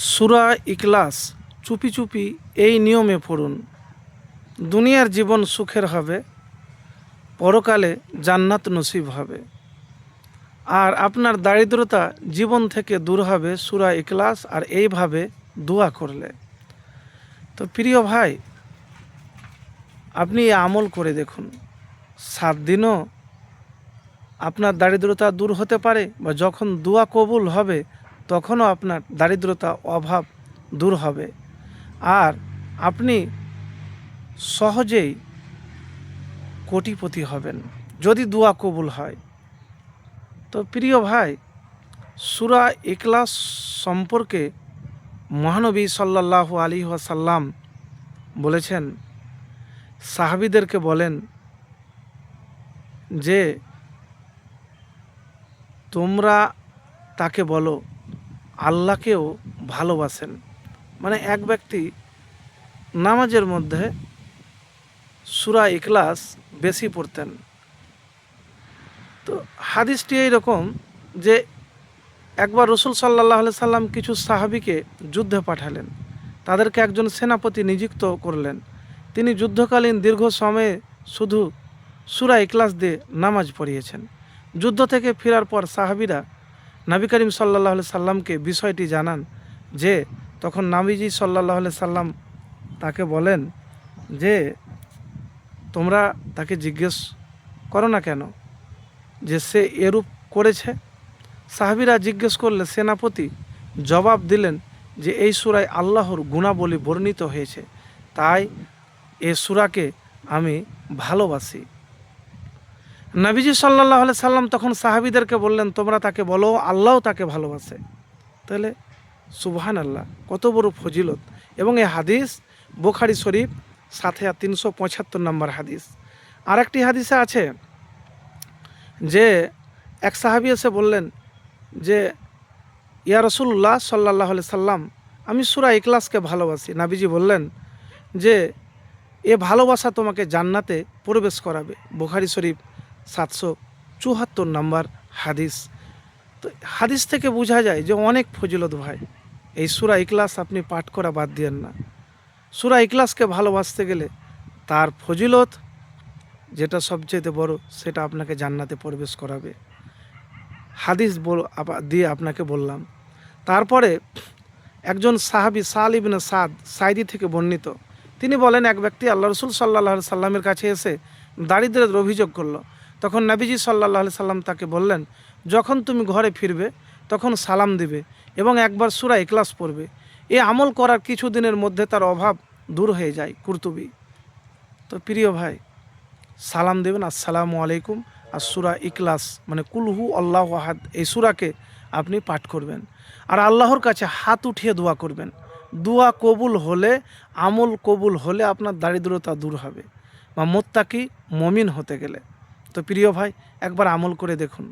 সূরা ইখলাস চুপি চুপি এই নিয়মে পড়ুন। দুনিয়ার জীবন সুখের হবে, পরকালে জান্নাত নসিব হবে। আর আপনার দারিদ্রতা জীবন থেকে দূর হবে সূরা ইখলাস আর এইভাবে দোয়া করলে। তো প্রিয় ভাই, আপনি আমল করে দেখুন, 7 দিনও আপনার দারিদ্রতা দূর হতে পারে, বা যখন দোয়া কবুল হবে তখনও আপনার দারিদ্রতা অভাব দূর হবে। আর আপনি সহজেই কোটিপতি হবেন যদি দোয়া কবুল হয়। তো প্রিয় ভাই, সূরা ইখলাস সম্পর্কে মহানবী সাল্লাল্লাহু আলাইহি ওয়াসাল্লাম বলেছেন, সাহাবীদেরকে বলেন যে তোমরা তাকে বলো আল্লাহকেও ভালোবাসেন। মানে এক ব্যক্তি নামাজের মধ্যে সূরা ইখলাস বেশি পড়তেন। তো হাদিসটি এইরকম যে একবার রসুল সাল্লাল্লাহু আলাইহি সাল্লাম কিছু সাহাবীকে যুদ্ধে পাঠালেন। তাদেরকে একজন সেনাপতি নিযুক্ত করলেন। তিনি যুদ্ধকালীন দীর্ঘ সময়ে শুধু সূরা ইখলাস দিয়ে নামাজ পড়িয়েছেন। যুদ্ধ থেকে ফেরার পর সাহাবীরা নবী করিম সাল্লাল্লাহু আলাইহি সাল্লামকে বিষয়টি জানান। যে তখন নবীজি সাল্লাল্লাহু আলাইহি সাল্লাম তাকে বলেন যে তোমরা তাকে জিজ্ঞেস করো না কেন যে সে এরূপ করেছে। সাহাবীরা জিজ্ঞেস করলে সেনাপতি জবাব দিলেন যে এই সূরায় আল্লাহর গুণাবলী বর্ণিত হয়েছে, তাই এই সূরাকে আমি ভালোবাসি। নবীজি সাল্লাল্লাহু আলাইহি সাল্লাম তখন সাহাবীদেরকে বললেন তোমরা তাকে বলো আল্লাহও তাকে ভালোবাসে। তাহলে সুবহানাল্লাহ, কত বড় ফজিলত। এবং এই হাদিস বুখারী শরীফ 7375 নম্বর হাদিস। আরেকটি হাদিসে আছে যে এক সাহাবী এসে বললেন যে ইয়া রাসূলুল্লাহ সাল্লাল্লাহু আলাইহি সাল্লাম, আমি সূরা ইখলাসকে ভালোবাসি। নবীজি বললেন যে এ ভালোবাসা তোমাকে জান্নাতে প্রবেশ করাবে। বুখারী শরীফ 774 নম্বর হাদিস। তো হাদিস থেকে বোঝা যায় যে অনেক ফজিলত ভাই। এই সূরা ইখলাস আপনি পাঠ করা বাদ দিয়েন না। সূরা ইখলাসকে ভালোবাসতে গেলে তার ফজিলত যেটা সবচেয়ে বড়, সেটা আপনাকে জান্নাতে প্রবেশ করাবে। হাদিস দিয়ে আপনাকে বললাম। তারপরে একজন সাহাবী সাল ইবনে সাদ সাইদি থেকে বর্ণিত, তিনি বলেন এক ব্যক্তি আল্লাহ রসুল সাল্লাল্লাহু আলাইহি সাল্লামের কাছে এসে দারিদ্র্যের অভিযোগ করলো। তখন নবীজি সাল্লাল্লাহু আলাইহি সাল্লাম তাকে বললেন, যখন তুমি ঘরে ফিরবে তখন সালাম দিবে এবং একবার সূরা ইখলাস পড়বে। এই আমল করার কিছু দিনের মধ্যে তার অভাব দূর হয়ে যায়। কুরতুবী। তো প্রিয় ভাই, সালাম দেবেন আসসালামু আলাইকুম, আর সূরা ইখলাস মানে কুলহু আল্লাহু আহাদ, এই সূরাকে আপনি পাঠ করবেন আর আল্লাহর কাছে হাত উঠিয়ে দোয়া করবেন। দোয়া কবুল হলে, আমল কবুল হলে আপনার দারিদ্রতা দূর হবে বা মুত্তাকি মুমিন হতে গেলে। তো প্রিয় ভাই, একবার আমল করে দেখুন।